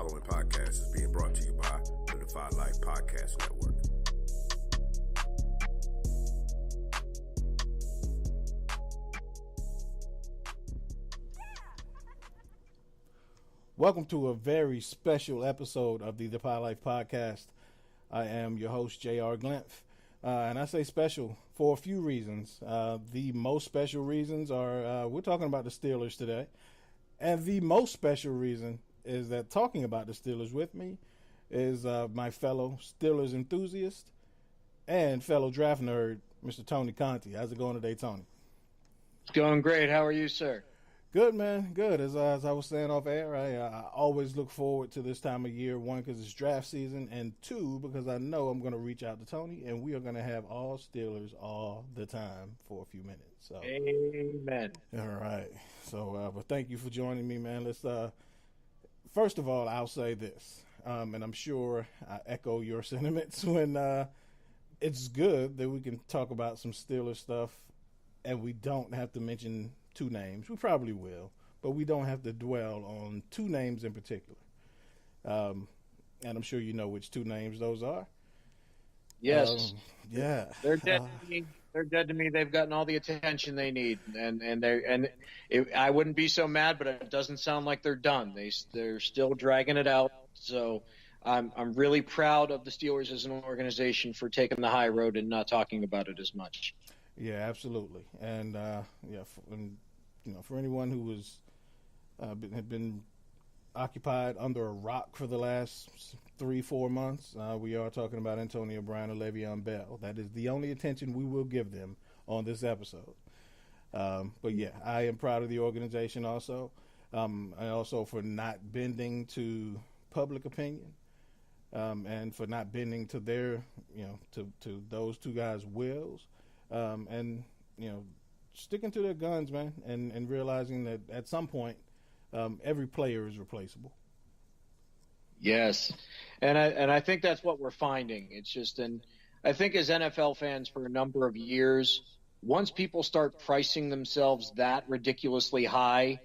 following podcast is being brought to you by the Defy Life Podcast Network. Welcome to a very special episode of the Defy Life Podcast. I am your host, J.R. Glymph. And I say special for a few reasons. The most special reasons are we're talking about the Steelers today. And the most special reason is that talking about the Steelers with me is my fellow Steelers enthusiast and fellow draft nerd, Mr. Tony Conty. How's it going today, Tony? It's going great. How are you, sir? Good, man. Good. As I was saying off air, I always look forward to this time of year, one, because it's draft season, and two, because I know I'm going to reach out to Tony, and we are going to have all Steelers all the time for a few minutes. So, amen. All right. So, but thank you for joining me, man. Let's, first of all, I'll say this, and I'm sure I echo your sentiments when it's good that we can talk about some Steelers stuff, and we don't have to mention two names. We probably will, but we don't have to dwell on two names in particular. And I'm sure you know which two names those are. Yes. Yeah. They're dead to me. They're dead to me. They've gotten all the attention they need, I wouldn't be so mad, but it doesn't sound like they're done. They're still dragging it out. So I'm really proud of the Steelers as an organization for taking the high road and not talking about it as much. Yeah, absolutely. And for anyone who was had been occupied under a rock for the last 3-4 months, we are talking about Antonio Brown and Le'Veon Bell. That is the only attention we will give them on this episode. But yeah, I am proud of the organization also, and also for not bending to public opinion, and for not bending to their, to those two guys' wills. And sticking to their guns, man, and realizing that at some point, every player is replaceable. Yes, and I think that's what we're finding. It's just, and I think as NFL fans for a number of years, once people start pricing themselves that ridiculously high,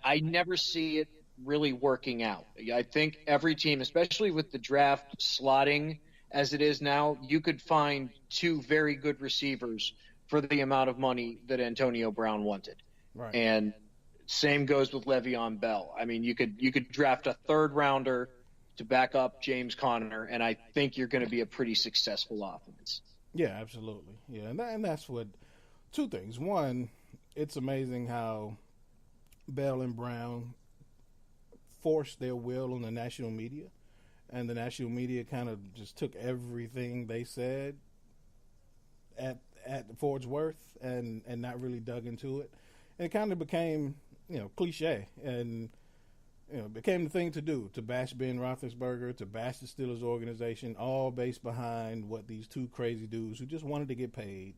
I never see it really working out. I think every team, especially with the draft slotting as it is now, you could find two very good receivers for the amount of money that Antonio Brown wanted. Right. And same goes with Le'Veon Bell. I mean, you could draft a third rounder to back up James Conner, and I think you're going to be a pretty successful offense. Yeah, absolutely. Yeah, and that's what two things. One, it's amazing how Bell and Brown forced their will on the national media. And the national media kind of just took everything they said at for its worth and not really dug into it. And it kind of became, cliche and, became the thing to do, to bash Ben Roethlisberger, to bash the Steelers organization, all based behind what these two crazy dudes who just wanted to get paid,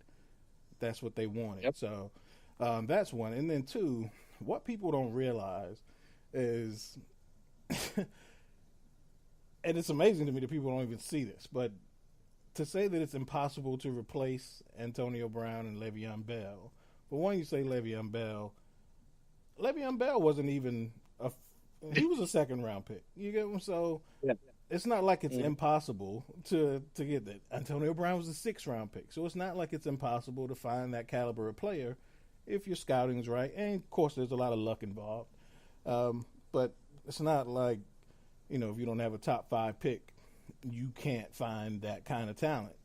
that's what they wanted. Yep. So that's one. And then two, what people don't realize is... And it's amazing to me that people don't even see this, but to say that it's impossible to replace Antonio Brown and Le'Veon Bell, but when you say Le'Veon Bell wasn't even he was a second-round pick. You get him? So yeah. It's not like it's impossible to get that. Antonio Brown was a 6th-round pick, so it's not like it's impossible to find that caliber of player if your scouting is right. And, of course, there's a lot of luck involved. But it's not like, if you don't have a top 5 pick, you can't find that kind of talent.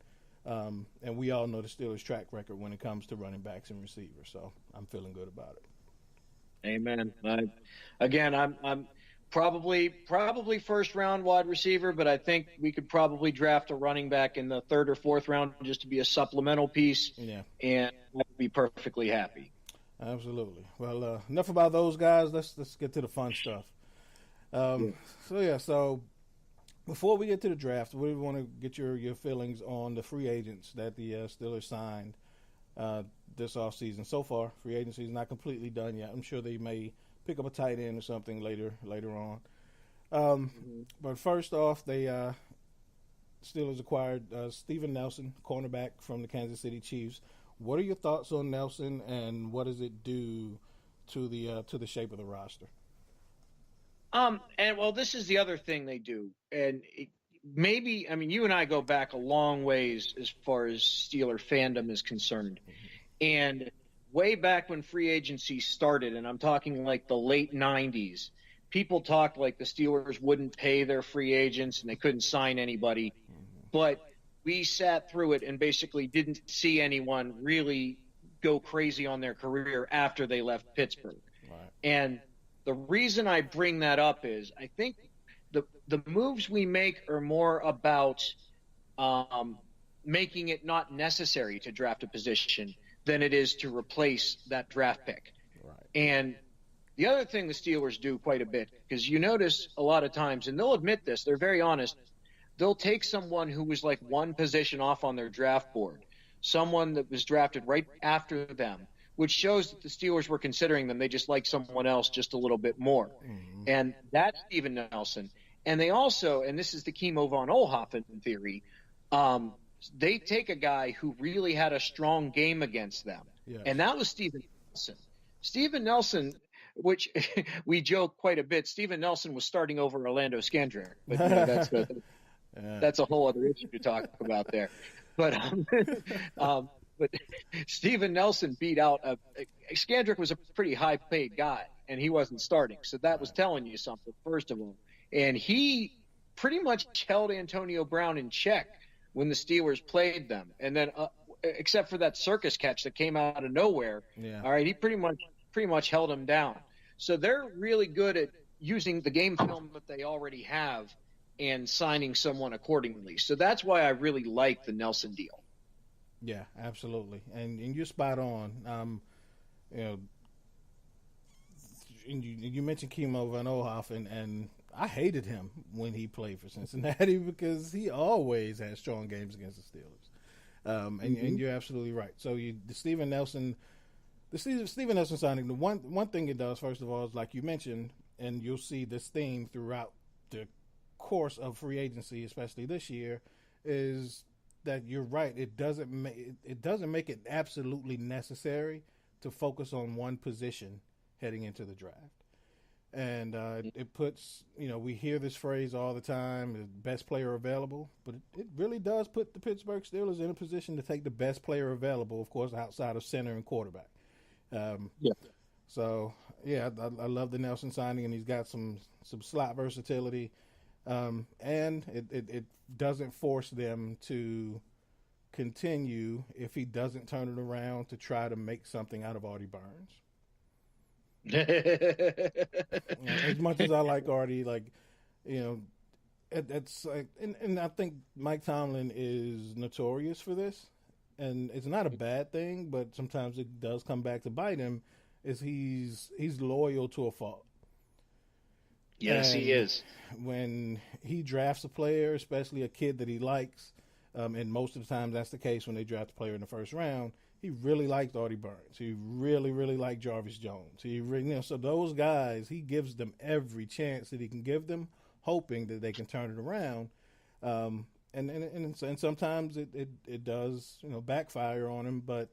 And we all know the Steelers' track record when it comes to running backs and receivers. So I'm feeling good about it. Amen. I'm probably first round wide receiver, but I think we could probably draft a running back in the 3rd or 4th round just to be a supplemental piece. Yeah. And I'd be perfectly happy. Absolutely. Well, enough about those guys. Let's get to the fun stuff. So before we get to the draft, we want to get your feelings on the free agents that the Steelers signed this offseason. So far, free agency is not completely done yet. I'm sure they may pick up a tight end or something later on. But first off, they Steelers acquired Steven Nelson, cornerback from the Kansas City Chiefs. What are your thoughts on Nelson, and what does it do to the shape of the roster? And well, this is the other thing they do, and maybe, I mean, you and I go back a long ways as far as Steeler fandom is concerned, and way back when free agency started, and I'm talking like the late '90s, people talked like the Steelers wouldn't pay their free agents and they couldn't sign anybody, but we sat through it and basically didn't see anyone really go crazy on their career after they left Pittsburgh. Right. And the reason I bring that up is I think the moves we make are more about making it not necessary to draft a position than it is to replace that draft pick. Right. And the other thing the Steelers do quite a bit, because you notice a lot of times, and they'll admit this, they're very honest, they'll take someone who was like one position off on their draft board, someone that was drafted right after them, which shows that the Steelers were considering them. They just like someone else just a little bit more. Mm-hmm. And that's Steven Nelson. And they also, and this is the Kimo von Oelhoffen theory, they take a guy who really had a strong game against them. Yes. And that was Steven Nelson. Steven Nelson, which we joke quite a bit, Steven Nelson was starting over Orlando Scandrick. But you know, that's a whole other issue to talk about there. But Steven Nelson beat out Scandrick was a pretty high-paid guy, and he wasn't starting. So that was telling you something, first of all. And he pretty much held Antonio Brown in check when the Steelers played them. And then except for that circus catch that came out of nowhere, all right, he pretty much held him down. So they're really good at using the game film that they already have and signing someone accordingly. So that's why I really like the Nelson deal. Yeah, absolutely. And you're spot on. You know, you mentioned Kimo von Oelhoffen, and I hated him when he played for Cincinnati because he always had strong games against the Steelers. And you're absolutely right. So the Steven Nelson signing, the one thing it does, first of all, is like you mentioned, and you'll see this theme throughout the course of free agency, especially this year, is that you're right. It doesn't make it absolutely necessary to focus on one position heading into the draft. And it puts, we hear this phrase all the time, the best player available, but it really does put the Pittsburgh Steelers in a position to take the best player available, of course, outside of center and quarterback. So, yeah, I love the Nelson signing, and he's got some slot versatility. And it doesn't force them to continue if he doesn't turn it around to try to make something out of Artie Burns. As much as I like Artie, it's like, and I think Mike Tomlin is notorious for this, and it's not a bad thing, but sometimes it does come back to bite him. Is he's loyal to a fault. Yes, he is. When he drafts a player, especially a kid that he likes, and most of the time that's the case when they draft a player in the first round, he really liked Artie Burns. He really, really liked Jarvis Jones. So those guys, he gives them every chance that he can give them, hoping that they can turn it around. And sometimes it does, backfire on him, but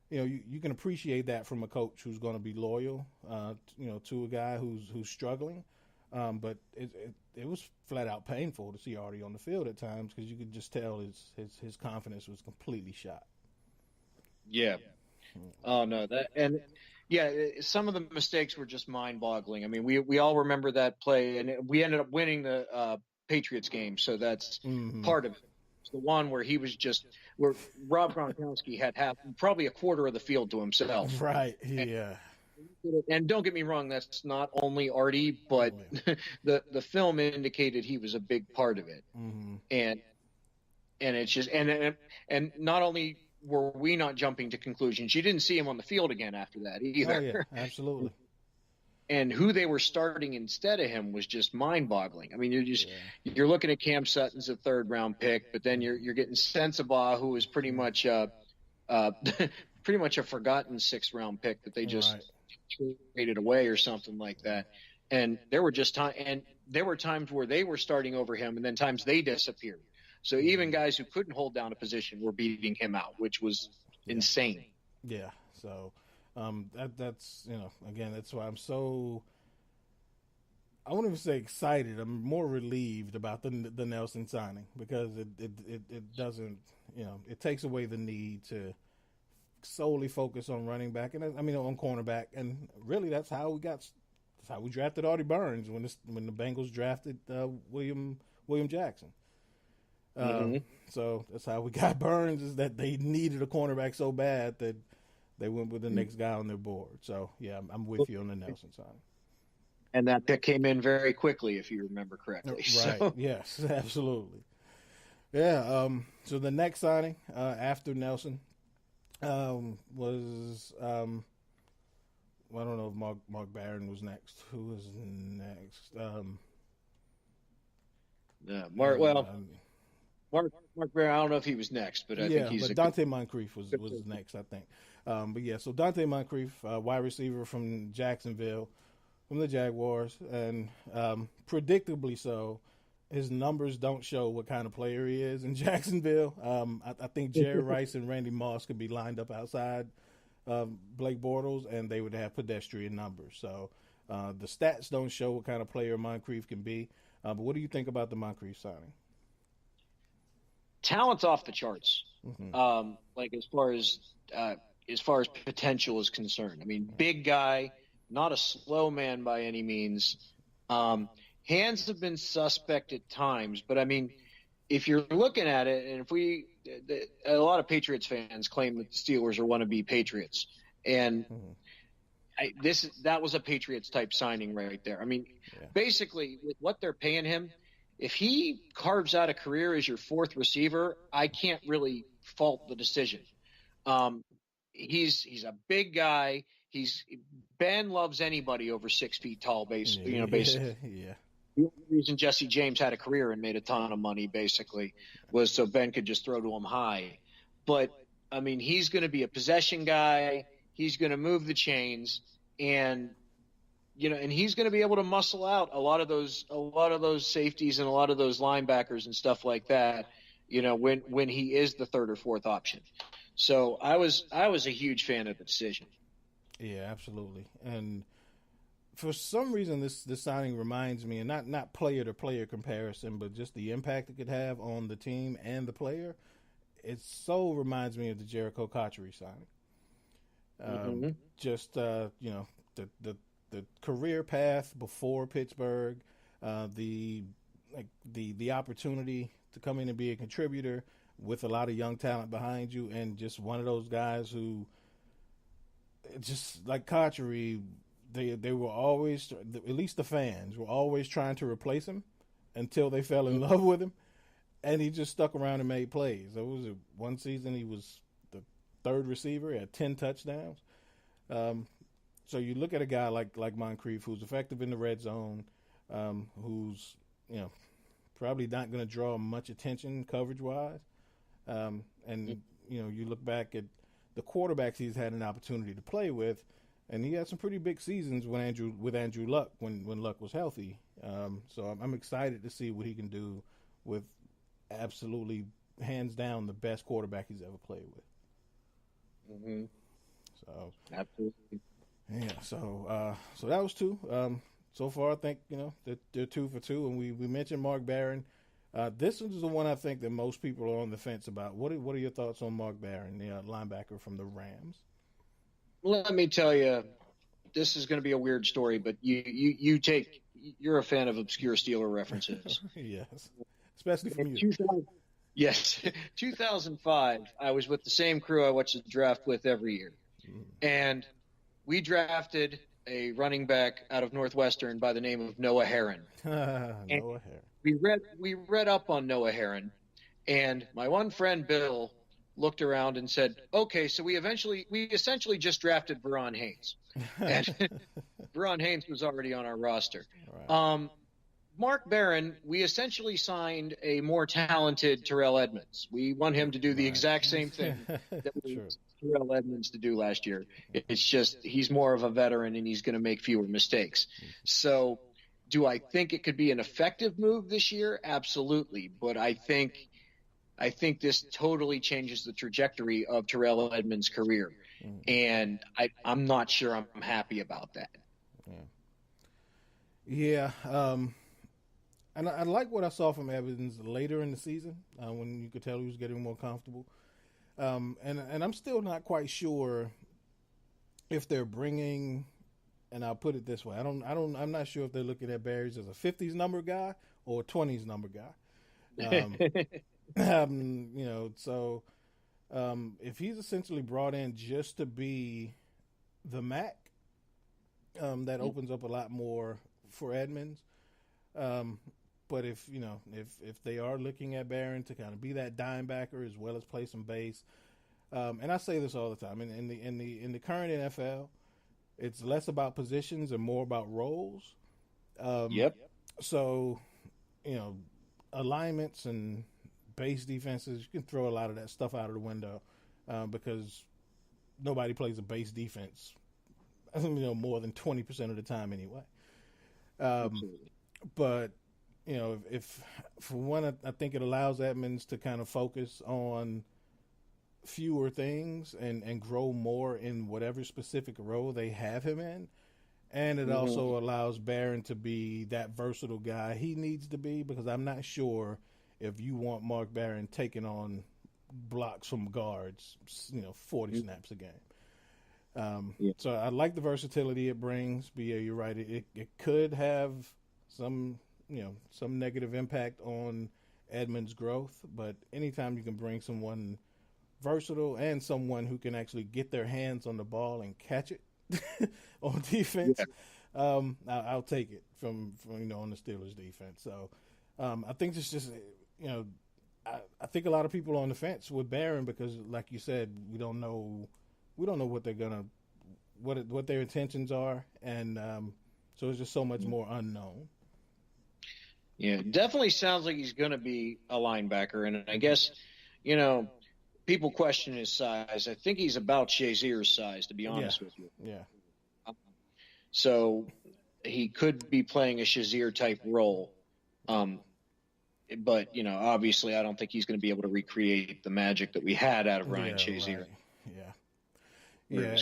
you can appreciate that from a coach who's going to be loyal, to a guy who's struggling. But it was flat out painful to see Artie on the field at times because you could just tell his confidence was completely shot. Yeah. Oh no, some of the mistakes were just mind-boggling. I mean, we all remember that play, and we ended up winning the Patriots game, so that's part of it. It's the one where where Rob Gronkowski had probably a quarter of the field to himself. Right. Yeah. And don't get me wrong, that's not only Artie, but the film indicated he was a big part of it. Mm-hmm. And it's just and not only were we not jumping to conclusions, you didn't see him on the field again after that either. Oh, yeah, absolutely. And who they were starting instead of him was just mind-boggling. I mean, you're looking at Cam Sutton's a third-round pick, but then you're getting Sensabaugh, who is pretty much a forgotten sixth-round pick that they just traded away or something like that. And there were times where they were starting over him, and then times they disappeared. So even guys who couldn't hold down a position were beating him out, which was insane. Yeah. So that's again, that's why I won't even say excited. I'm more relieved about the Nelson signing because it doesn't, it takes away the need to solely focus on running back and on cornerback, and really that's how we drafted Artie Burns when the Bengals drafted William Jackson. So that's how we got Burns, is that they needed a cornerback so bad that they went with the next guy on their board. So yeah, I'm with you on the Nelson signing. And that pick came in very quickly, if you remember correctly. Right. So. Yes, absolutely. Yeah. So the next signing after Nelson was I don't know if Mark Barron was next. Who was next? Mark Barron. I don't know if he was next, but I think he's. But Donte Moncrief was next, I think. But yeah, so Donte Moncrief, wide receiver from Jacksonville, from the Jaguars, and predictably so, his numbers don't show what kind of player he is in Jacksonville. I think Jerry Rice and Randy Moss could be lined up outside Blake Bortles, and they would have pedestrian numbers. So the stats don't show what kind of player Moncrief can be. But what do you think about the Moncrief signing? Talent's off the charts. Like as far as potential is concerned. I mean, big guy, not a slow man by any means. Hands have been suspect at times, but I mean, if you're looking at it, and a lot of Patriots fans claim that the Steelers are wannabe Patriots, and that was a Patriots type signing right there. I mean, basically with what they're paying him, if he carves out a career as your fourth receiver, I can't really fault the decision. He's a big guy. Ben loves anybody over 6 feet tall, basically. Yeah. The only reason Jesse James had a career and made a ton of money, basically, was so Ben could just throw to him high. But I mean, he's going to be a possession guy. He's going to move the chains, and he's going to be able to muscle out a lot of those safeties and a lot of those linebackers and stuff like that. When he is the third or fourth option. So I was a huge fan of the decision. Yeah, absolutely. And for some reason, this signing reminds me, and not player to player comparison, but just the impact it could have on the team and the player. It so reminds me of the Jericho Cotchery signing. Just the career path before Pittsburgh, the opportunity to come in and be a contributor with a lot of young talent behind you, and just one of those guys who, just like Cotchery, they were always, at least the fans, were always trying to replace him until they fell in love with him, and he just stuck around and made plays. There was one season he was the third receiver, he had 10 touchdowns. So you look at a guy like Moncrief, who's effective in the red zone, who's probably not going to draw much attention coverage-wise. And you look back at the quarterbacks he's had an opportunity to play with, and he had some pretty big seasons with Andrew Luck when Luck was healthy. So I'm excited to see what he can do with absolutely, hands down, the best quarterback he's ever played with. So absolutely. Yeah, so that was two. So far, I think that they're 2 for 2, and we mentioned Mark Barron. This is the one I think that most people are on the fence about. What are your thoughts on Mark Barron, the linebacker from the Rams? Let me tell you, this is going to be a weird story, but you're a fan of obscure Steeler references. Yes, especially from you. Yes, 2005. I was with the same crew I watch the draft with every year, and we drafted a running back out of Northwestern by the name of Noah Herron. Noah Herron. We read up on Noah Herron, and my one friend Bill looked around and said, "Okay, so we essentially just drafted Verron Haynes," and Verron Haynes was already on our roster. Right. Mark Barron, we essentially signed a more talented Terrell Edmunds. We want him to do the exact same thing that we wanted Terrell Edmunds to do last year. It's just he's more of a veteran and he's going to make fewer mistakes. So do I think it could be an effective move this year? Absolutely. But I think this totally changes the trajectory of Terrell Edmunds' career. And I'm not sure I'm happy about that. Yeah. And I like what I saw from Evans later in the season when you could tell he was getting more comfortable. And I'm still not quite sure if they're bringing, and I'll put it this way, I'm not sure if they're looking at Barry as a 50s number guy or a 20s number guy. So if he's essentially brought in just to be the Mac, that opens up a lot more for Edmonds. But if they are looking at Barron to kind of be that dime backer as well as play some base, and I say this all the time, in the current NFL, it's less about positions and more about roles. Yep. So, alignments and base defenses, you can throw a lot of that stuff out of the window because nobody plays a base defense, more than 20% of the time anyway. But if for one, I think it allows Edmonds to kind of focus on fewer things and grow more in whatever specific role they have him in. And it also allows Barron to be that versatile guy he needs to be, because I'm not sure if you want Mark Barron taking on blocks from guards, 40 snaps a game. So I like the versatility it brings. But yeah, you're right. It could have some negative impact on Edmonds' growth, but anytime you can bring someone versatile and someone who can actually get their hands on the ball and catch it on defense, I'll take it from on the Steelers defense. So I think it's just I think a lot of people are on the fence with Barron because, like you said, we don't know what they're gonna what their intentions are, and so it's just so much more unknown. Yeah, definitely sounds like he's going to be a linebacker. And I guess, people question his size. I think he's about Shazier's size, to be honest with you. Yeah. So he could be playing a Shazier-type role. But, obviously I don't think he's going to be able to recreate the magic that we had out of Ryan Shazier. Right. Yeah,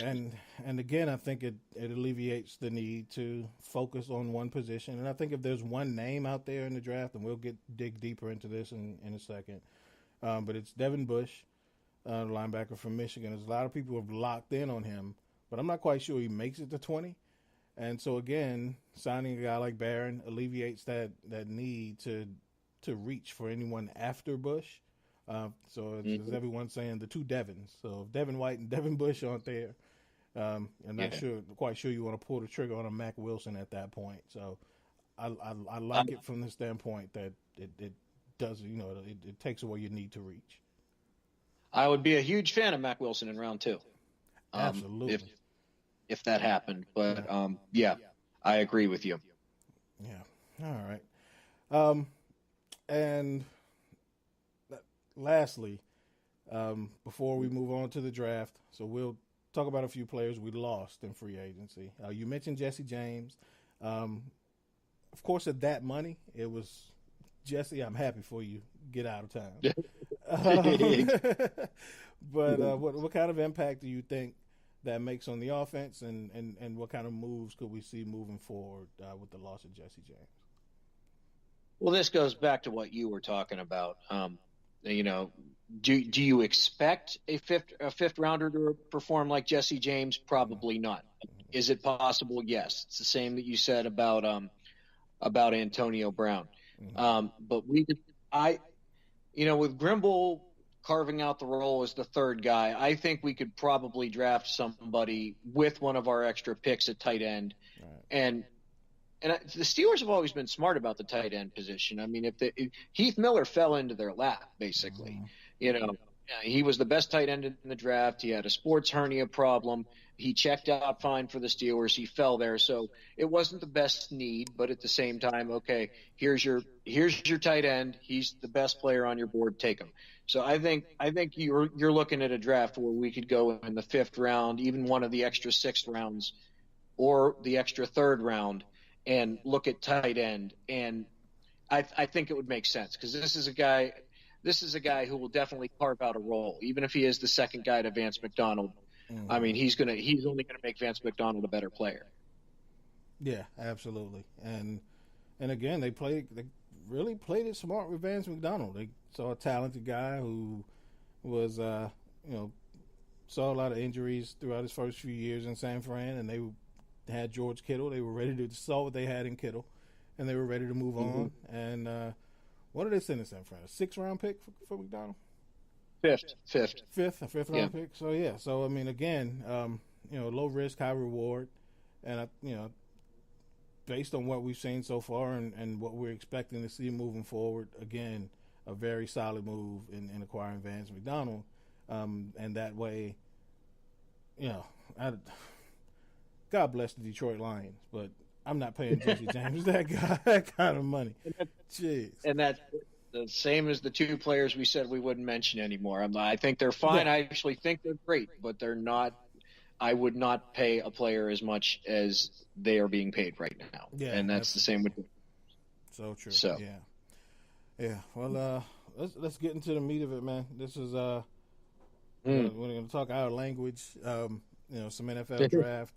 and again, I think it alleviates the need to focus on one position. And I think if there's one name out there in the draft, and we'll dig deeper into this in a second, but it's Devin Bush, linebacker from Michigan. There's a lot of people who have locked in on him, but I'm not quite sure he makes it to 20. And so again, signing a guy like Barron alleviates that need to reach for anyone after Bush. So as everyone's saying, the two Devins. So if Devin White and Devin Bush aren't there, I'm not quite sure you want to pull the trigger on a Mac Wilson at that point. So I like it from the standpoint that it does, it takes away your need to reach. I would be a huge fan of Mac Wilson in round 2. Absolutely. If that happened. But I agree with you. Yeah. All right. And lastly, before we move on to the draft, so we'll talk about a few players we lost in free agency. You mentioned Jesse James. Of course, at that money, it was, Jesse, I'm happy for you. Get out of town. But what kind of impact do you think that makes on the offense, and what kind of moves could we see moving forward with the loss of Jesse James? Well, this goes back to what you were talking about. Do you expect a fifth rounder to perform like Jesse James? Probably not. Is it possible? Yes. It's the same that you said about Antonio Brown. But with Grimble carving out the role as the third guy, I think we could probably draft somebody with one of our extra picks at tight end. Right. And the Steelers have always been smart about the tight end position. I mean, if Heath Miller fell into their lap, basically. He was the best tight end in the draft. He had a sports hernia problem. He checked out fine for the Steelers. He fell there, so it wasn't the best need. But at the same time, okay, here's your tight end. He's the best player on your board. Take him. So I think you're looking at a draft where we could go in the 5th round, even one of the extra 6th rounds, or the extra 3rd round, and look at tight end. And I think it would make sense because this is a guy who will definitely carve out a role, even if he is the second guy to Vance McDonald. I mean, he's only gonna make Vance McDonald a better player. Yeah, absolutely. And again, they really played it smart with Vance McDonald. They saw a talented guy who was saw a lot of injuries throughout his first few years in San Fran, and they had George Kittle. They were ready to saw what they had in Kittle, and they were ready to move on. And what did they send in San Fran? A 6th-round pick for McDonald? Fifth. A fifth-round pick. So yeah. So I mean, again, low risk, high reward, and based on what we've seen so far and what we're expecting to see moving forward, again, a very solid move in acquiring Vance McDonald. And that way, God bless the Detroit Lions, but I'm not paying Jesse James that kind of money. Jeez. And that's the same as the two players we said we wouldn't mention anymore. I think they're fine. Yeah. I actually think they're great, but they're not. I would not pay a player as much as they are being paid right now. Yeah, and that's the same with them. So true. So yeah. Well, let's get into the meat of it, man. This is we're going to talk our language. Some NFL draft,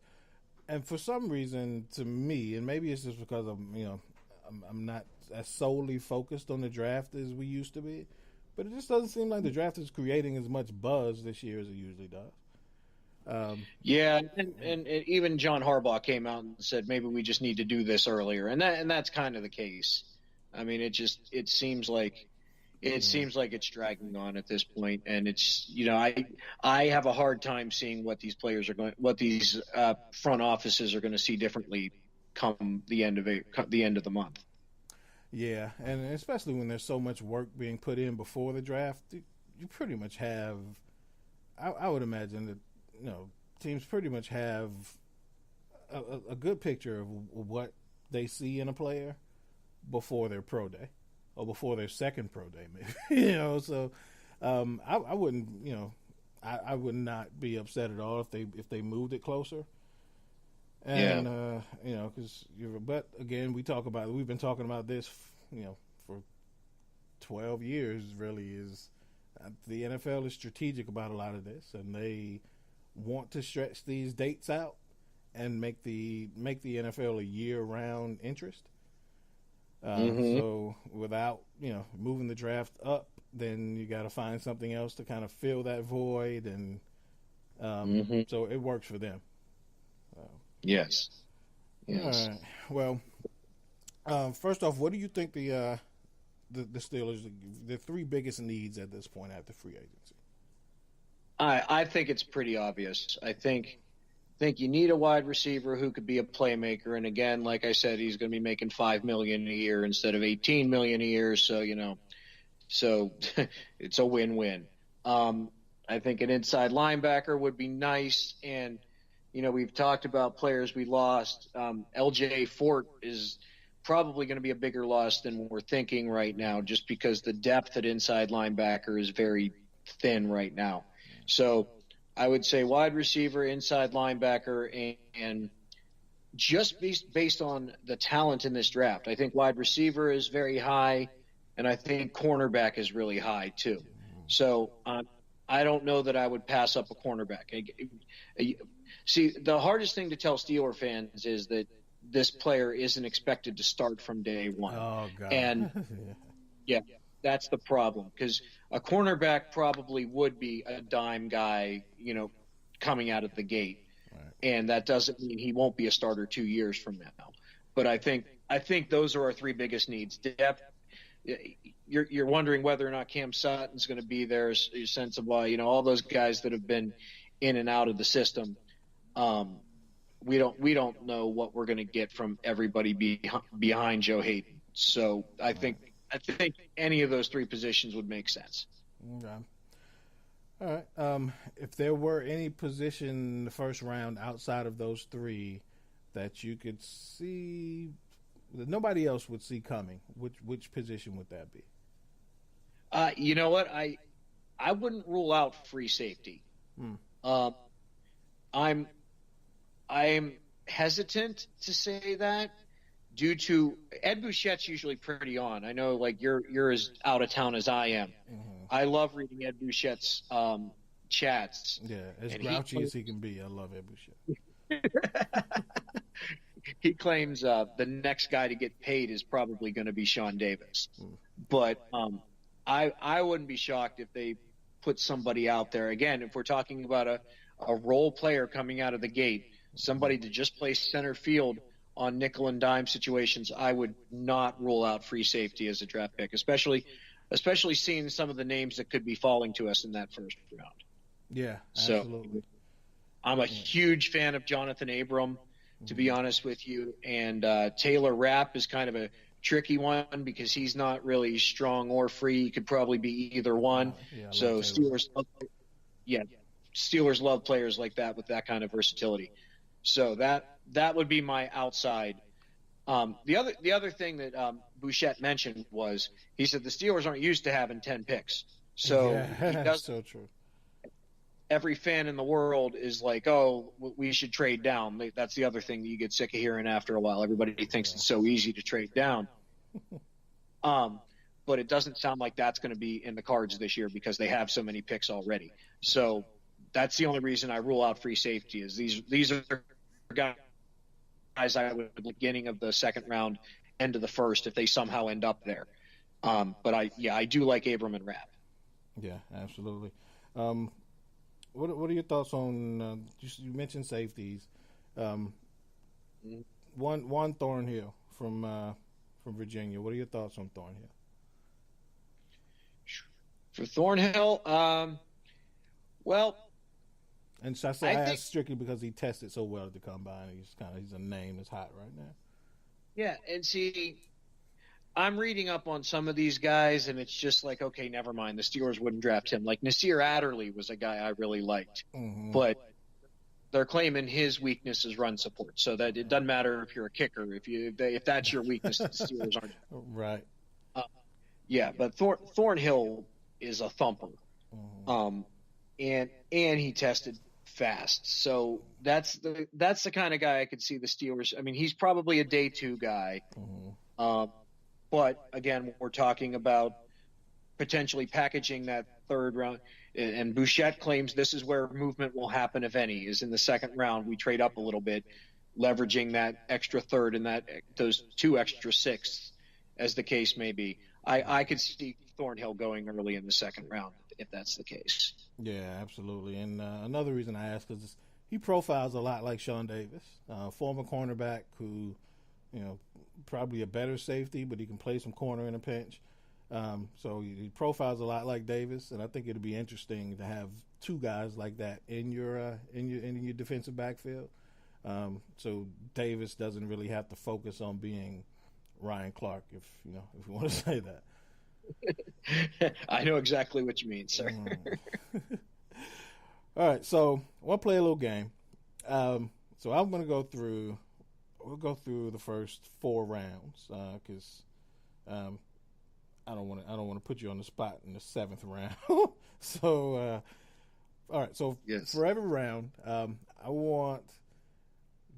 and for some reason, to me, and maybe it's just because I'm not as solely focused on the draft as we used to be, but it just doesn't seem like the draft is creating as much buzz this year as it usually does. And even John Harbaugh came out and said maybe we just need to do this earlier, and that's kind of the case. I mean, it seems like it's dragging on at this point, and it's I have a hard time seeing what these front offices are going to see differently come the end of the month. Yeah, and especially when there's so much work being put in before the draft, you pretty much have. I would imagine that teams pretty much have a good picture of what they see in a player before their pro day or before their second pro day, maybe. So I wouldn't, I would not be upset at all if they moved it closer. And but again, we've been talking about this, for 12 years. Really, is the NFL is strategic about a lot of this, and they want to stretch these dates out and make the NFL a year-round interest. So without moving the draft up, then you got to find something else to kind of fill that void, and so it works for them. Yes. All right. Well, first off, what do you think the Steelers, the 3 biggest needs at this point after free agency? I think it's pretty obvious. I think you need a wide receiver who could be a playmaker. And again, like I said, he's going to be making $5 million a year instead of $18 million a year. So, so it's a win-win. I think an inside linebacker would be nice. And, we've talked about players we lost. LJ Fort is probably going to be a bigger loss than we're thinking right now, just because the depth at inside linebacker is very thin right now. So I would say wide receiver, inside linebacker, and just based on the talent in this draft, I think wide receiver is very high, and I think cornerback is really high too. So I don't know that I would pass up a cornerback. See, the hardest thing to tell Steeler fans is that this player isn't expected to start from day one. Oh, God. And, yeah, that's the problem, because a cornerback probably would be a dime guy, coming out of the gate. Right. And that doesn't mean he won't be a starter 2 years from now. But I think those are our 3 biggest needs. Depth. You're wondering whether or not Cam Sutton's going to be there. Your sense of why, all those guys that have been in and out of the system. We don't know what we're going to get from everybody behind Joe Hayden. So I think any of those 3 positions would make sense. Okay. All right. If there were any position in the first round outside of those 3 that you could see that nobody else would see coming, which position would that be? You know what? I wouldn't rule out free safety. I'm hesitant to say that due to Ed Bouchette's usually pretty on. I know, like, you're as out of town as I am. Mm-hmm. I love reading Ed Bouchette's chats. Yeah, as grouchy as he can be. I love Ed Bouchette. he claims the next guy to get paid is probably going to be Sean Davis. But I wouldn't be shocked if they put somebody out there. Again, if we're talking about a role player coming out of the gate, somebody to just play center field on nickel and dime situations, I would not rule out free safety as a draft pick, especially seeing some of the names that could be falling to us in that first round. Yeah, absolutely. So I'm a huge fan of Jonathan Abram, to be honest with you. And Taylor Rapp is kind of a tricky one because he's not really strong or free. He could probably be either one. So Steelers love players like that with that kind of versatility. So that would be my outside. The other thing that Bouchette mentioned was he said the Steelers aren't used to having 10 picks. So he does. So true. Every fan in the world is like, oh, we should trade down. That's the other thing that you get sick of hearing after a while. Everybody thinks it's so easy to trade down. But it doesn't sound like that's going to be in the cards this year because they have so many picks already. So that's the only reason I rule out free safety is these are guys I would at the beginning of the second round, end of the first, if they somehow end up there. But I do like Abram and Rapp. Yeah, absolutely. What are your thoughts on? You mentioned safeties. One Thornhill from Virginia. What are your thoughts on Thornhill? For Thornhill, well, and so I asked strictly because he tested so well at the combine. He's a name that's hot right now. Yeah, and see, I'm reading up on some of these guys, and it's just like, okay, never mind. The Steelers wouldn't draft him. Like Nasir Adderley was a guy I really liked, but they're claiming his weakness is run support. So that it doesn't matter if you're a kicker. If that's your weakness, the Steelers aren't. Right. Yeah, but Thornhill is a thumper, and he tested fast. So that's the kind of guy I could see the Steelers. I mean, he's probably a day 2 guy. But again, we're talking about potentially packaging that third round. And Bouchette claims this is where movement will happen, if any, is in the second round. We trade up a little bit, leveraging that extra third and those 2 extra sixths, as the case may be. I could see Thornhill going early in the second round if that's the case. Yeah, absolutely. And another reason I ask is he profiles a lot like Sean Davis, former cornerback who, probably a better safety, but he can play some corner in a pinch. So he profiles a lot like Davis, and I think it'll be interesting to have 2 guys like that in your defensive backfield. So Davis doesn't really have to focus on being Ryan Clark, if you want to say that. I know exactly what you mean, sir. All right, so I want to play a little game. So I'm going to go through. We'll go through the first 4 rounds because I don't want to put you on the spot in the 7th round. So all right. So for every round, I want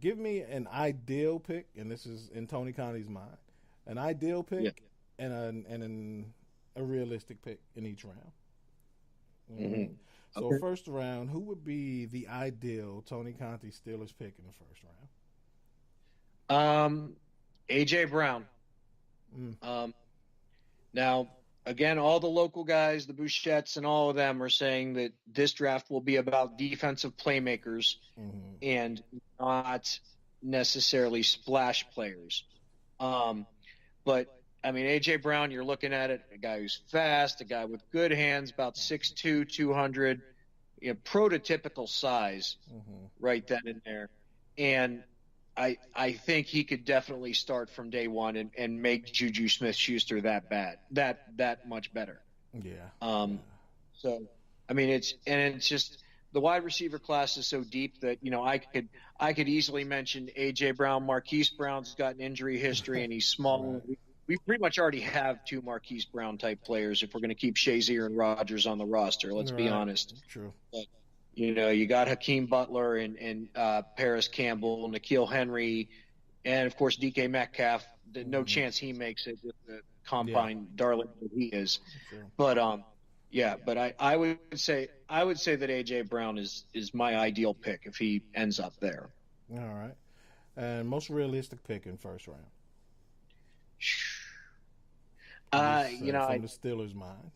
give me an ideal pick, and this is in Tony Conty's mind, an ideal pick and a realistic pick in each round. So first round, who would be the ideal Tony Conty Steelers pick in the first round? A.J. Brown. Now, again, all the local guys, the Bouchettes and all of them are saying that this draft will be about defensive playmakers and not necessarily splash players. But, I mean, A.J. Brown, you're looking at it, a guy who's fast, a guy with good hands, about 6'2", 200, prototypical size right then and there. And I think he could definitely start from day one and make Juju Smith-Schuster that much better. Yeah. So, I mean, it's just the wide receiver class is so deep that, I could easily mention A.J. Brown. Marquise Brown's got an injury history and he's small. Right. We pretty much already have 2 Marquise Brown type players if we're going to keep Shazier and Rodgers on the roster. Let's be honest. True. But, you got Hakeem Butler and Paris Campbell, N'Keal Henry, and of course DK Metcalf. No chance he makes it with the combine darling that he is. Sure. But but I would say that AJ Brown is my ideal pick if he ends up there. All right. And most realistic pick in first round. From the Steelers' mind.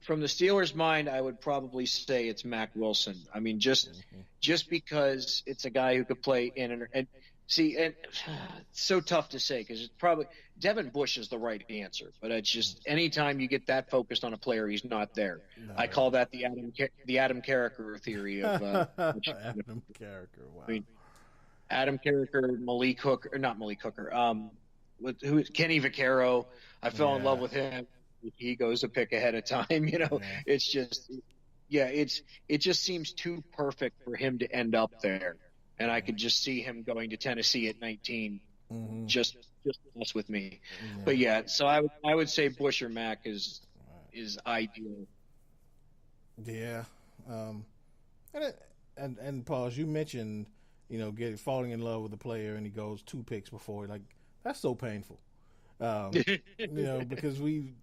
From the Steelers' mind, I would probably say it's Mack Wilson. I mean, just because it's a guy who could play in and see, and it's so tough to say because it's probably Devin Bush is the right answer, but it's just anytime you get that focused on a player, he's not there. No. I call that the Adam Carricker theory of Adam Carricker. Wow. I mean, Adam Carricker, Malik Hooker, or not Malik Hooker. Kenny Vaccaro. I fell in love with him. He goes a pick ahead of time. It's just, it just seems too perfect for him to end up there. And I could just see him going to Tennessee at 19, just mess with me. Yeah. But so I would say Bush or Mack is ideal. Yeah. And Paul, as you mentioned, falling in love with a player and he goes 2 picks before, like that's so painful. Because we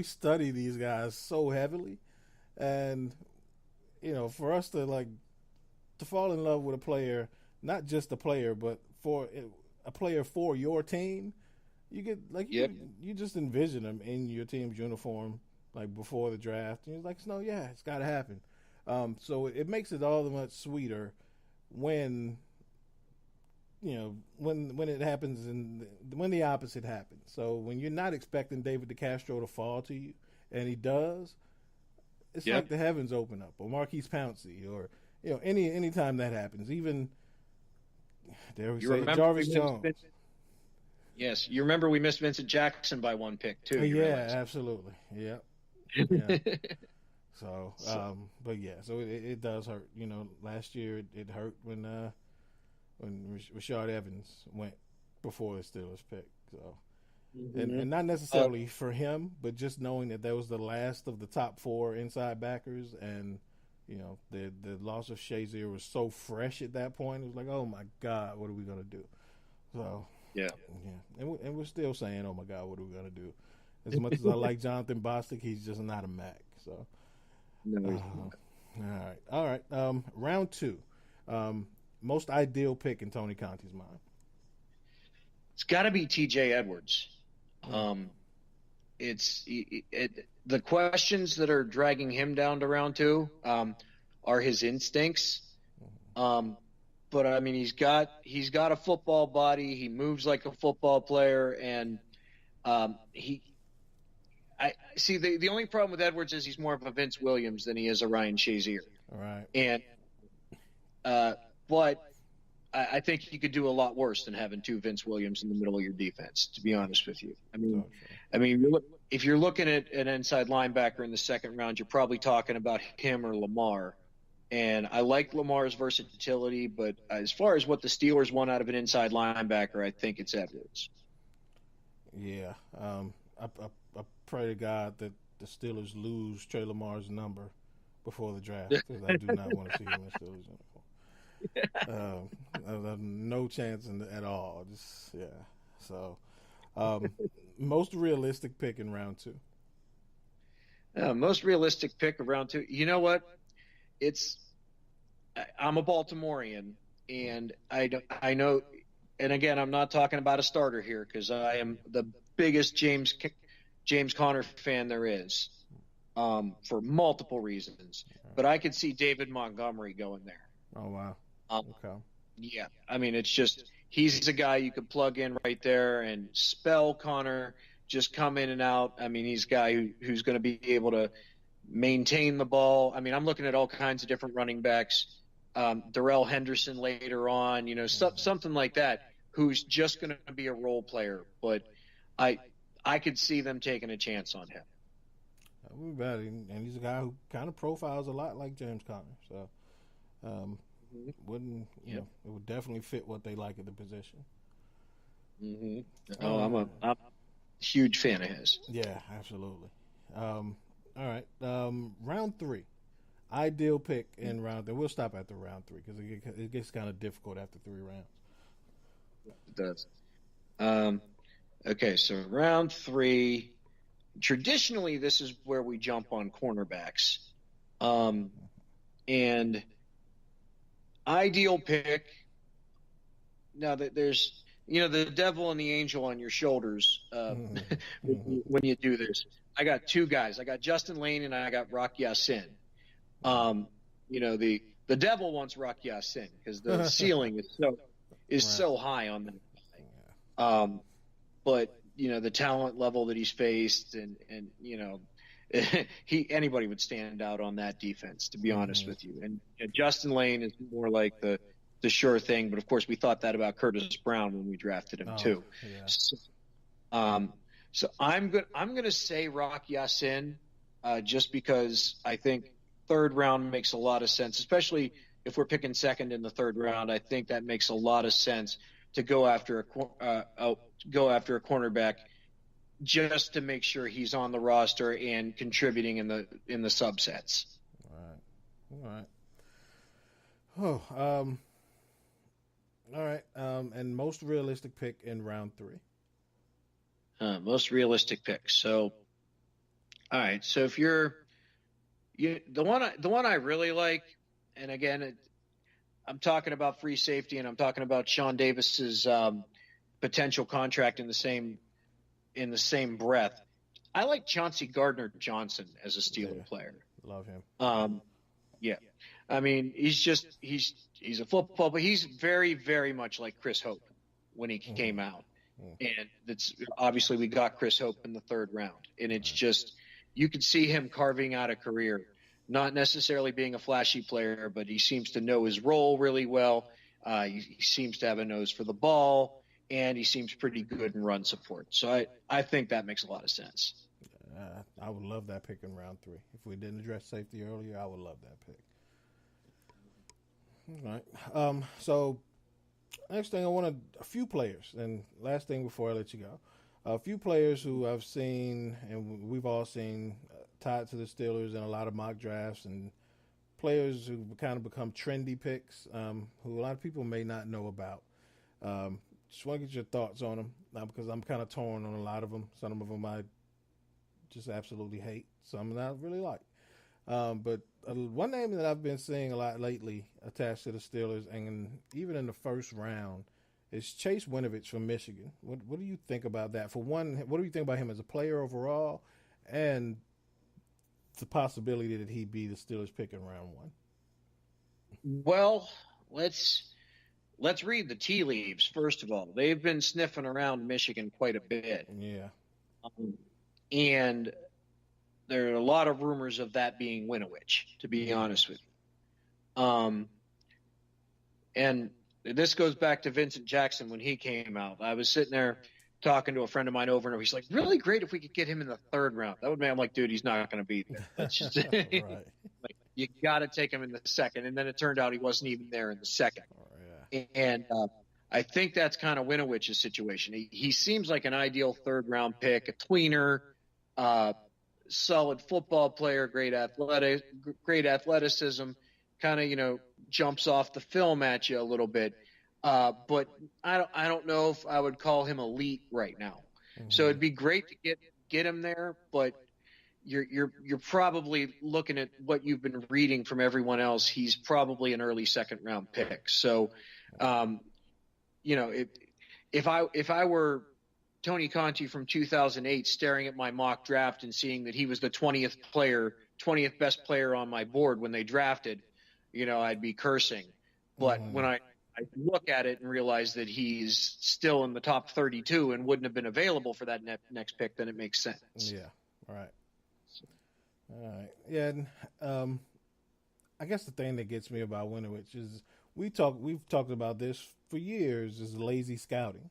study these guys so heavily, and for us to fall in love with a player, not just a player, but for a player for your team, you get you just envision them in your team's uniform before the draft, and you're no, it's got to happen. So it makes it all the much sweeter when it happens and when the opposite happens. So when you're not expecting David DeCastro to fall to you and he does, it's like the heavens open up, or Marquise Pouncey, or any time that happens. Even Jarvis Jones. Yes, you remember we missed Vincent Jackson by 1 pick too. Absolutely. Yeah. So, so it does hurt. Last year it hurt when Rashard Evans went before the Steelers pick. So, and not necessarily for him, but just knowing that was the last of the top 4 inside backers, and the loss of Shazier was so fresh at that point. It was like, oh my God, what are we gonna do? So and we're still saying, oh my God, what are we gonna do? As much as I like Jonathan Bostic, he's just not a Mac. So, all right. Round 2. Most ideal pick in Tony Conty's mind. It's got to be T.J. Edwards. The questions that are dragging him down to round 2 are his instincts. But I mean, he's got a football body. He moves like a football player, and I see the only problem with Edwards is he's more of a Vince Williams than he is a Ryan Shazier. All right. And but I think you could do a lot worse than having 2 Vince Williams in the middle of your defense, to be honest with you. I mean, if you're looking at an inside linebacker in the second round, you're probably talking about him or Lamar. And I like Lamar's versatility, but as far as what the Steelers want out of an inside linebacker, I think it's Edwards. Yeah. I pray to God that the Steelers lose Trey Lamar's number before the draft, because I do not want to see him in Steelers uniform. No chance at all. So, most realistic pick in round 2. Most realistic pick of round 2. You know what? I'm a Baltimorean, and I know, and again, I'm not talking about a starter here because I am the biggest James Conner fan there is, for multiple reasons. But I could see David Montgomery going there. Oh wow. Okay. Yeah, I mean, it's just he's a guy you could plug in right there and spell Conner, just come in and out. I mean, he's a guy who's going to be able to maintain the ball. I mean, I'm looking at all kinds of different running backs. Darrell Henderson later on, something like that, who's just going to be a role player. But I could see them taking a chance on him. And he's a guy who kind of profiles a lot like James Conner. So it would definitely fit what they like at the position. Mm-hmm. Oh, I'm a huge fan of his. Yeah, absolutely. All right. Round 3. Ideal pick in round 3. We'll stop after round 3 because it gets kind of difficult after 3 rounds. It does. Okay, so round 3. Traditionally, this is where we jump on cornerbacks. And ideal pick, now that there's, the devil and the angel on your shoulders when you do this. I got two guys. I got Justin Lane and I got Rock Ya-Sin. The devil wants Rock Ya-Sin because the ceiling is so high on them. But the talent level that he's faced, and anybody would stand out on that defense, to be honest with you. And Justin Lane is more like the sure thing, but of course we thought that about Curtis Brown when we drafted him too. Yeah. So I'm going to say Rock Ya-Sin, just because I think third round makes a lot of sense, especially if we're picking second in the third round. I think that makes a lot of sense to go after a cornerback just to make sure he's on the roster and contributing in the subsets. All right. All right. And most realistic pick in round 3. Most realistic pick. So, all right. So if the one I really like, and again, I'm talking about free safety, and I'm talking about Sean Davis's potential contract in the same breath. I like Chauncey Gardner-Johnson as a Steeler player. Love him. Yeah. I mean, he's a football, but he's very, very much like Chris Hope when he came out. And that's obviously we got Chris Hope in the third round, and it's just, you could see him carving out a career, not necessarily being a flashy player, but he seems to know his role really well. He seems to have a nose for the ball, and he seems pretty good in run support. So I think that makes a lot of sense. I would love that pick in round 3. If we didn't address safety earlier, I would love that pick. All right. So next thing, I wanted a few players, and last thing before I let you go, a few players who I've seen and we've all seen tied to the Steelers in a lot of mock drafts, and players who kind of become trendy picks, who a lot of people may not know about. Just want to get your thoughts on them, because I'm kind of torn on a lot of them. Some of them I just absolutely hate. Some that I really like. But one name that I've been seeing a lot lately attached to the Steelers, and even in the first round, is Chase Winovich from Michigan. What do you think about that? For one, what do you think about him as a player overall, and the possibility that he'd be the Steelers pick in round 1? Well, let's read the tea leaves, first of all. They've been sniffing around Michigan quite a bit. Yeah. And there are a lot of rumors of that being Winovich, to be honest with you. And this goes back to Vincent Jackson when he came out. I was sitting there talking to a friend of mine over and over. He's like, really great if we could get him in the third round. That would mean, I'm like, dude, he's not going to be there. That's just right. Like, you got to take him in the second. And then it turned out he wasn't even there in the second. Yeah. And I think that's kind of Winovich's situation. He seems like an ideal third round pick, a tweener, solid football player, great athleticism, kind of, jumps off the film at you a little bit. But I don't know if I would call him elite right now. Mm-hmm. So it'd be great to get him there, but you're probably looking at what you've been reading from everyone else. He's probably an early second round pick. So, if I were Tony Conty from 2008 staring at my mock draft and seeing that he was the 20th best player on my board when they drafted, I'd be cursing. But when I look at it and realize that he's still in the top 32 and wouldn't have been available for that next pick, then it makes sense. Yeah. All right. Yeah. And, I guess the thing that gets me about Winovich is we've talked about this for years, is lazy scouting.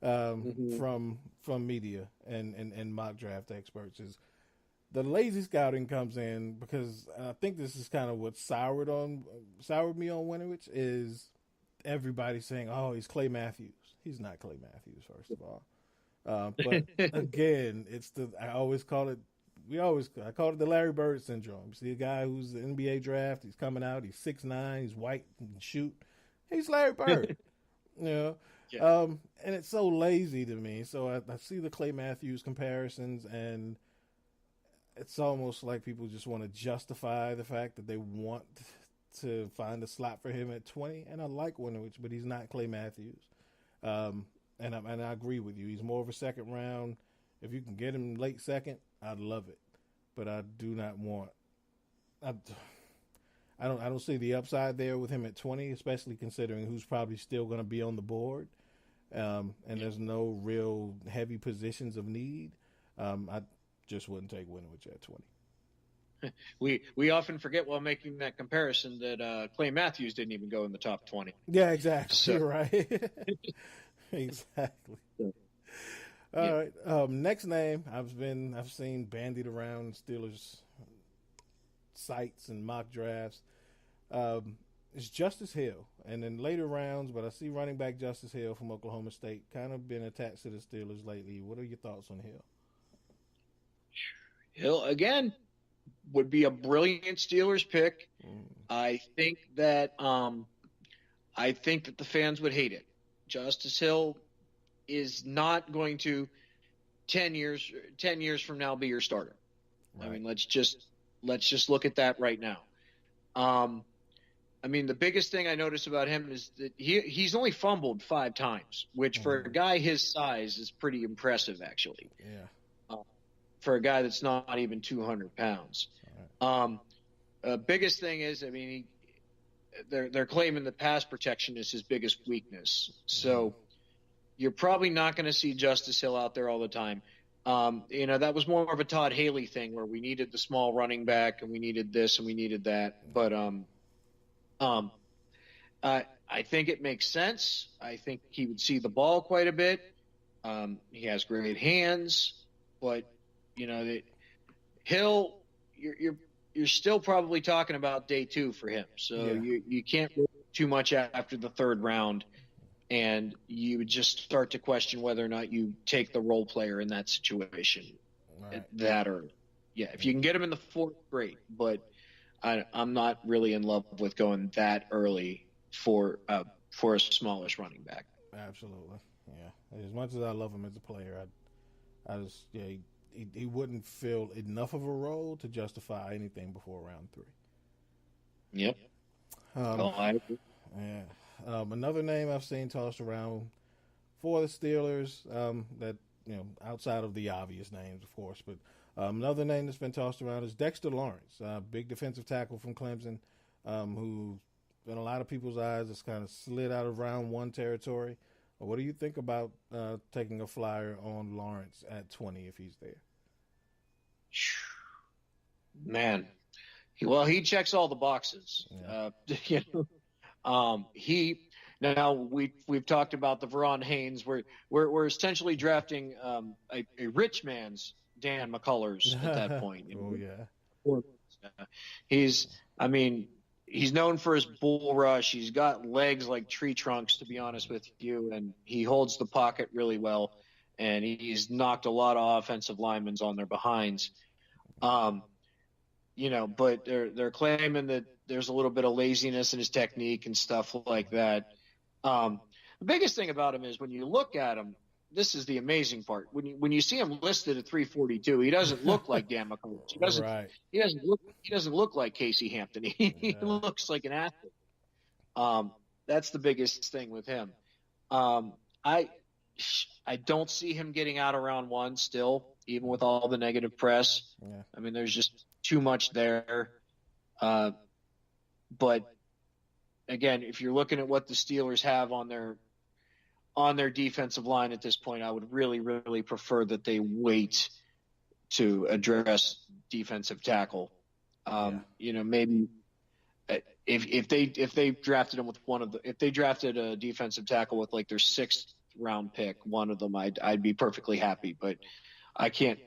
From media and mock draft experts, is the lazy scouting comes in because I think this is kind of what soured me on Winovich, is everybody saying, oh, he's Clay Matthews. He's not Clay Matthews, first of all. But again, I call it the Larry Bird syndrome. You see a guy who's the NBA draft, he's coming out, he's 6'9", he's white, he can shoot. He's Larry Bird. Yeah. And it's so lazy to me. So I see the Clay Matthews comparisons, and it's almost like people just want to justify the fact that they want to find a slot for him at 20, and I like Winovich, but he's not Clay Matthews. And I agree with you. He's more of a second round. If you can get him late second, I'd love it. But I do not want. I don't see the upside there with him at 20, especially considering who's probably still going to be on the board. And there's no real heavy positions of need. I just wouldn't take Winovich at 20. We often forget while making that comparison that Clay Matthews didn't even go in the top 20. Yeah, exactly. So. You're right. Exactly. All right. Next name I've seen bandied around Steelers sites and mock drafts. It's Justice Hill, and in later rounds, but I see running back Justice Hill from Oklahoma State kind of been attached to the Steelers lately. What are your thoughts on Hill? Hill again would be a brilliant Steelers pick. I think that the fans would hate it. Justice Hill is not going to 10 years from now be your starter. Right. I mean, let's just look at that right now. I mean, the biggest thing I notice about him is that he's only fumbled 5 times, which for a guy his size is pretty impressive, actually. Yeah. For a guy that's not even 200 pounds. Right. Biggest thing is, I mean, they're claiming the pass protection is his biggest weakness. So you're probably not going to see Justice Hill out there all the time. That was more of a Todd Haley thing where we needed the small running back and we needed this and we needed that. But I think it makes sense. I think he would see the ball quite a bit. He has great hands, but Hill, you're still probably talking about day 2 for him. So you can't move too much after the 3rd round, and you would just start to question whether or not you take the role player in that situation. Right. That or if you can get him in the 4th, great. But I'm not really in love with going that early for a smallish running back. Absolutely, yeah. As much as I love him as a player, he wouldn't fill enough of a role to justify anything before round 3. Yep. I agree. Yeah. Another name I've seen tossed around for the Steelers that outside of the obvious names, of course, but. Another name that's been tossed around is Dexter Lawrence, big defensive tackle from Clemson, who, in a lot of people's eyes, has kind of slid out of round 1 territory. What do you think about taking a flyer on Lawrence at 20 if he's there? Man, he checks all the boxes. Yeah. Now we've talked about the Veron Haynes. We're essentially drafting a rich man's Dan McCullers at that point. He's known for his bull rush. He's got legs like tree trunks, to be honest with you, and he holds the pocket really well. And he's knocked a lot of offensive linemen on their behinds. But they're claiming that there's a little bit of laziness in his technique and stuff like that. The biggest thing about him is when you look at him. This is the amazing part. When you see him listed at 342, he doesn't look like Dan McCullers. He doesn't look like Casey Hampton. He looks like an athlete. That's the biggest thing with him. I don't see him getting out of round 1 still, even with all the negative press. Yeah. I mean, there's just too much there. But again, if you're looking at what the Steelers have on their defensive line at this point, I would really, really prefer that they wait to address defensive tackle. Maybe if they drafted him with if they drafted a defensive tackle with like their 6th round pick, one of them, I'd be perfectly happy. But I can't.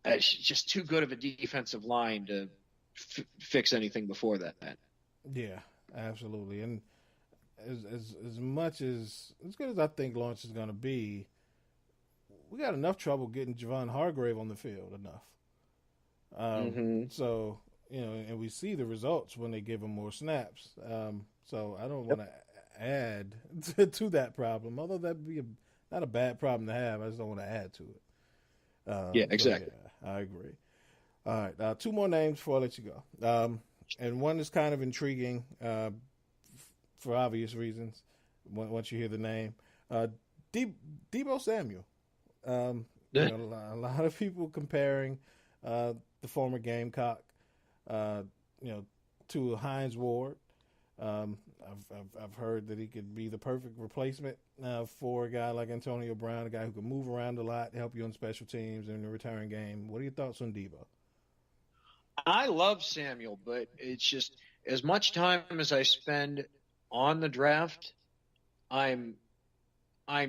It's just too good of a defensive line to fix anything before that. Yeah, absolutely, and. As much as good as I think Lawrence is going to be, we got enough trouble getting Javon Hargrave on the field enough. So and we see the results when they give him more snaps. So I don't want to add to that problem, although that'd be not a bad problem to have. I just don't want to add to it. Exactly. So, I agree. All right, 2 more names before I let you go. and one is kind of intriguing for obvious reasons. Once you hear the name, Deebo Samuel. A lot of people comparing the former Gamecock, to Hines Ward. I've heard that he could be the perfect replacement for a guy like Antonio Brown, a guy who can move around a lot, help you on special teams and in the return game. What are your thoughts on Deebo? I love Samuel, but it's just as much time as I spend on the draft, I'm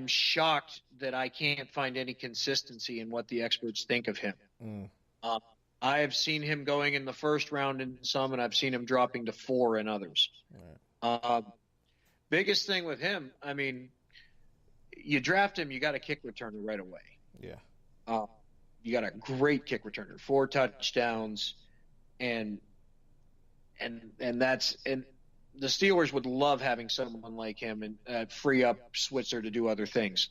shocked that I can't find any consistency in what the experts think of him. I have seen him going in the first round in some, and I've seen him dropping to 4 in others. Right. Biggest thing with him, I mean, you draft him, you got a kick returner right away. Yeah. You got a great kick returner, 4 touchdowns, and the Steelers would love having someone like him and free up Switzer to do other things.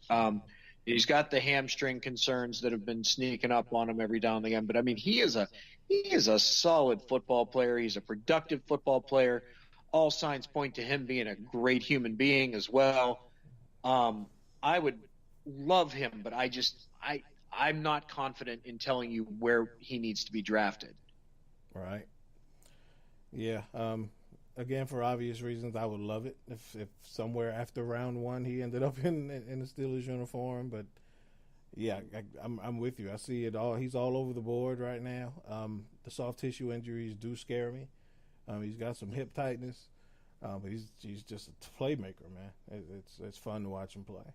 He's got the hamstring concerns that have been sneaking up on him every now and again. But, I mean, he is a solid football player. He's a productive football player. All signs point to him being a great human being as well. I would love him, but I'm not confident in telling you where he needs to be drafted. Right. Yeah. Again, for obvious reasons, I would love it if somewhere after round 1 he ended up in the Steelers uniform. But yeah, I'm with you. I see it all. He's all over the board right now. The soft tissue injuries do scare me. He's got some hip tightness, but he's just a playmaker, man. It's fun to watch him play.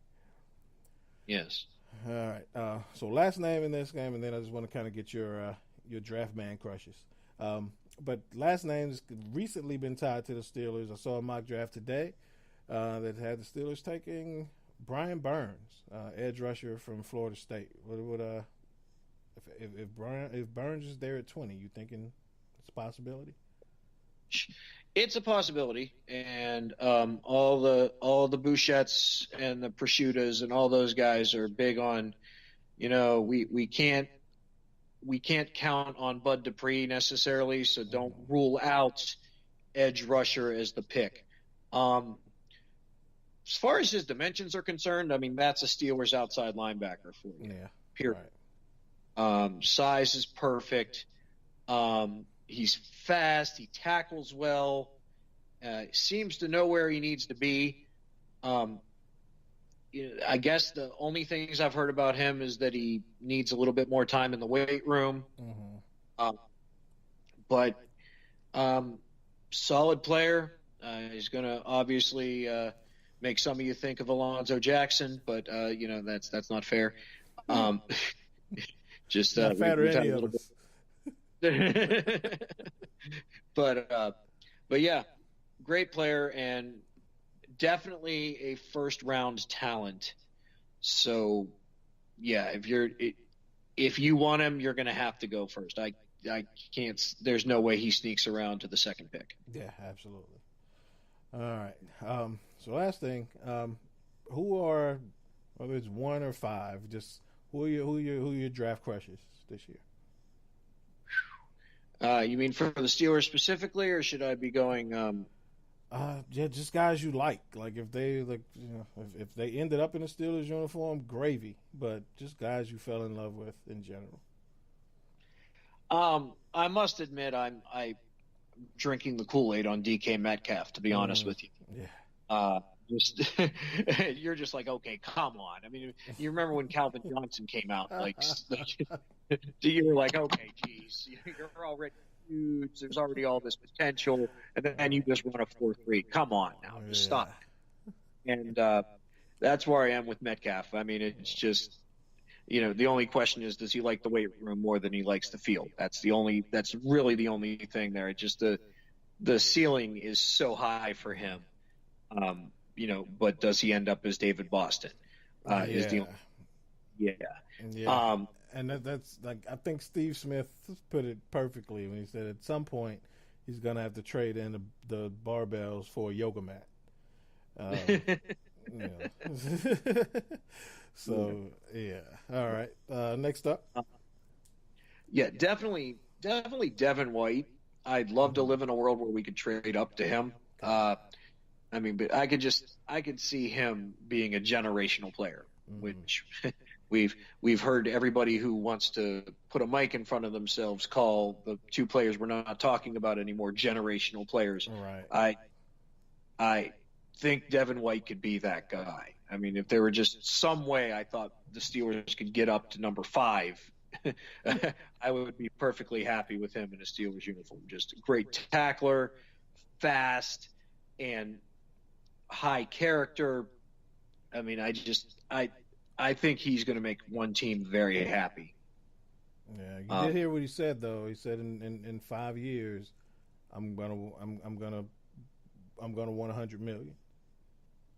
Yes. All right. So last name in this game, and then I just want to kind of get your draft man crushes. But last name's recently been tied to the Steelers. I saw a mock draft today that had the Steelers taking Brian Burns, edge rusher from Florida State. If Burns is there at 20, you thinking it's a possibility? It's a possibility, and all the Bouchettes and the Prosciuttas and all those guys are big on, we can't count on Bud Dupree necessarily, so don't rule out edge rusher as the pick. As far as his dimensions are concerned, I mean, that's a Steelers outside linebacker for you. Yeah. Period. Right. Size is perfect. He's fast. He tackles well. Seems to know where he needs to be. I guess the only things I've heard about him is that he needs a little bit more time in the weight room. Mm-hmm. But solid player. He's going to obviously make some of you think of Alonzo Jackson, but that's not fair. Just not fair to any of us. But yeah, great player and definitely a first round talent. So yeah, if you want him, you're going to have to go first. I can't. There's no way he sneaks around to the second pick. Yeah, absolutely. All right. So last thing, who are, whether it's 1 or 5, just who are your draft crushes this year? You mean for the Steelers specifically, or should I be going? Yeah, just guys you like. Like if they if they ended up in a Steelers uniform, gravy. But just guys you fell in love with in general. I must admit, I'm drinking the Kool-Aid on DK Metcalf. To be honest with you, yeah. You're just like, okay, come on. I mean, you remember when Calvin Johnson came out? Like, you were like, okay, geez, you're already huge. There's already all this potential, and then you just run a 4.3. Come on now, just stop. And that's where I am with Metcalf. I mean, it's just, the only question is, does he like the weight room more than he likes the field? That's really the only thing there. It's just the ceiling is so high for him. But does he end up as David Boston? Is the and that's like, I think Steve Smith put it perfectly when he said at some point he's gonna have to trade in the barbells for a yoga mat. So yeah, all right. Next up, definitely Devin White. I'd love to live in a world where we could trade up to him. But I could see him being a generational player, which we've heard everybody who wants to put a mic in front of themselves call the two players we're not talking about anymore generational players. Right. I think Devin White could be that guy. I mean, if there were just some way I thought the Steelers could get up to number 5, I would be perfectly happy with him in a Steelers uniform. Just a great tackler, fast, and high character. I mean, I think he's going to make one team very happy. Yeah, you did hear what he said though. He said in 5 years, I'm gonna want $100 million.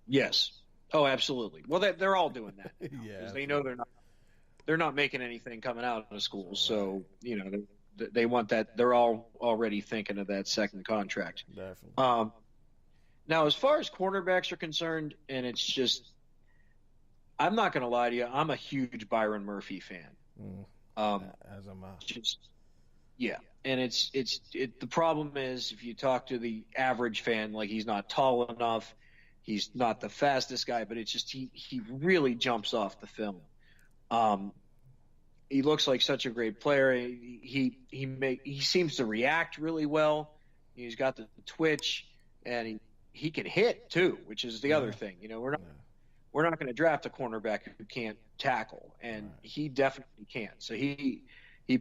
Yes. Oh, absolutely. Well, they're all doing that. Yeah, because they know they're not making anything coming out of school. So they want that. They're all already thinking of that second contract. Definitely. Now, as far as cornerbacks are concerned, and it's just, I'm not going to lie to you, I'm a huge Byron Murphy fan. As am I. Yeah, and the problem is if you talk to the average fan, like he's not tall enough, he's not the fastest guy, but it's just he really jumps off the film. He looks like such a great player. He seems to react really well. He's got the twitch, and he can hit too, which is the other thing. We're not going to draft a cornerback who can't tackle, and he definitely can. So he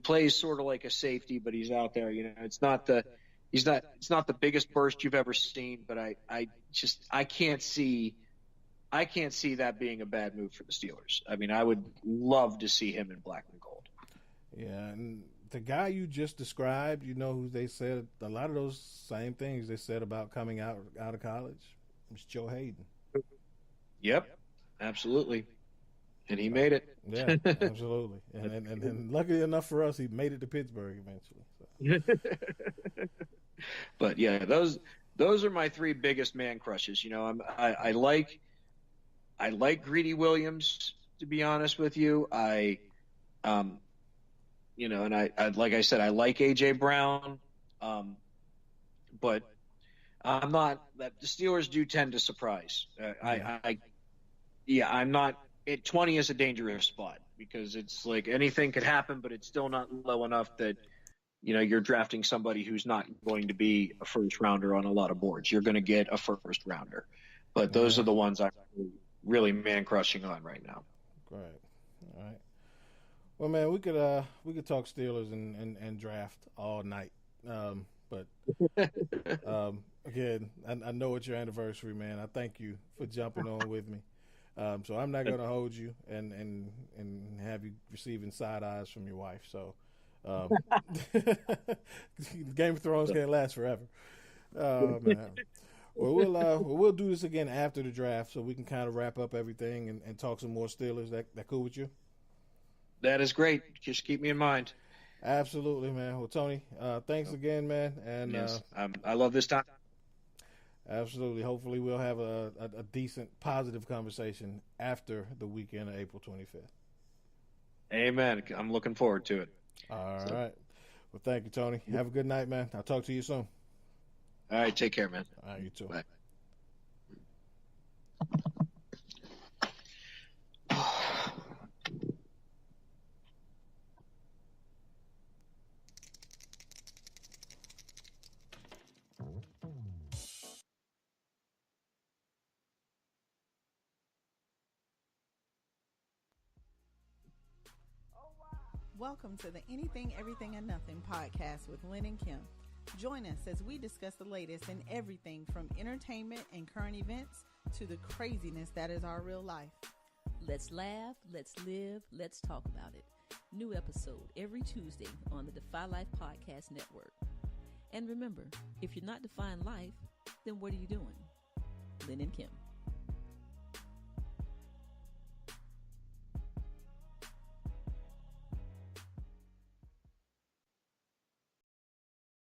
plays sort of like a safety, but he's out there. It's not the biggest burst you've ever seen, but I can't see that being a bad move for the Steelers. I mean, I would love to see him in black and gold. Yeah, and the guy you just described, who they said a lot of those same things they said about coming out of college, was Joe Hayden. Yep, absolutely. And he made it. Yeah, absolutely. And luckily enough for us, he made it to Pittsburgh eventually. So. But yeah, those are my 3 biggest man crushes. I like Greedy Williams, to be honest with you. And I like I said, I like AJ Brown. But I'm not that the Steelers do tend to surprise. I'm not. 20 is a dangerous spot because it's like anything could happen, but it's still not low enough that you're drafting somebody who's not going to be a first rounder on a lot of boards. You're going to get a first rounder, but those are the ones I'm really man crushing on right now. Great. All right. Well, man, we could talk Steelers and draft all night. But again, I know it's your anniversary, man. I thank you for jumping on with me. So I'm not going to hold you and have you receiving side eyes from your wife. So Game of Thrones can't last forever. Man. Well, we'll do this again after the draft so we can kind of wrap up everything and talk some more Steelers. That cool with you? That is great. Just keep me in mind. Absolutely, man. Well, Tony, thanks again, man. And yes, I love this time. Absolutely. Hopefully we'll have a decent, positive conversation after the weekend of April 25th. Amen. I'm looking forward to it. All right. Well, thank you, Tony. Have a good night, man. I'll talk to you soon. All right. Take care, man. All right, you too. Bye. Welcome to the Anything, Everything, and Nothing podcast with Lynn and Kim. Join us as we discuss the latest in everything from entertainment and current events to the craziness that is our real life. Let's laugh, let's live, let's talk about it. New episode every Tuesday on the Defy Life Podcast Network. And remember, if you're not defying life, then what are you doing? Lynn and Kim.